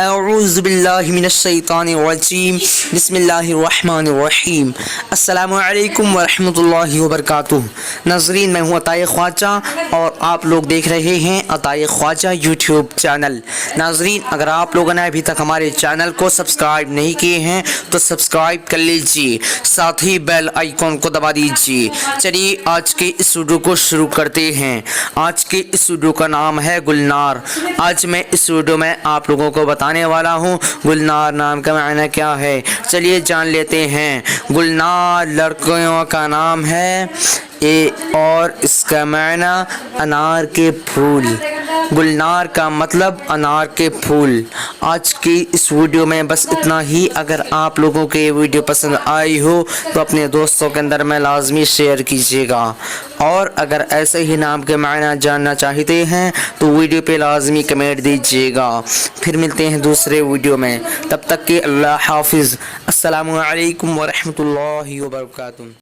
اعوذ باللہ من الشیطان الرجیم بسم اللہ الرحمن الرحیم السلام علیکم ورحمۃ اللہ وبرکاتہ۔ ناظرین، میں ہوں عطائے خواجہ اور آپ لوگ دیکھ رہے ہیں عطائے خواجہ یوٹیوب چینل۔ ناظرین، اگر آپ لوگوں نے ابھی تک ہمارے چینل کو سبسکرائب نہیں کیے ہیں تو سبسکرائب کر لیجیے، ساتھ ہی بیل آئیکن کو دبا دیجیے۔ چلیے آج کے اس ویڈیو کو شروع کرتے ہیں۔ آج کے اس ویڈیو کا نام ہے گلنار۔ آج میں اس ویڈیو میں آپ لوگوں کو بتانے والا ہوں گلنار نام کا معنی کیا ہے۔ چلیے جان لیتے ہیں۔ گلنار لڑکیوں کا نام ہے اور اس کا معنی انار کے پھول۔ گلنار کا مطلب انار کے پھول۔ آج کی اس ویڈیو میں بس اتنا ہی۔ اگر آپ لوگوں کو یہ ویڈیو پسند آئی ہو تو اپنے دوستوں کے اندر میں لازمی شیئر کیجیے گا، اور اگر ایسے ہی نام کے معنی جاننا چاہتے ہیں تو ویڈیو پہ لازمی کمنٹ دیجیے گا۔ پھر ملتے ہیں دوسرے ویڈیو میں، تب تک کہ اللہ حافظ۔ السلام علیکم ورحمۃ اللہ وبرکاتہ۔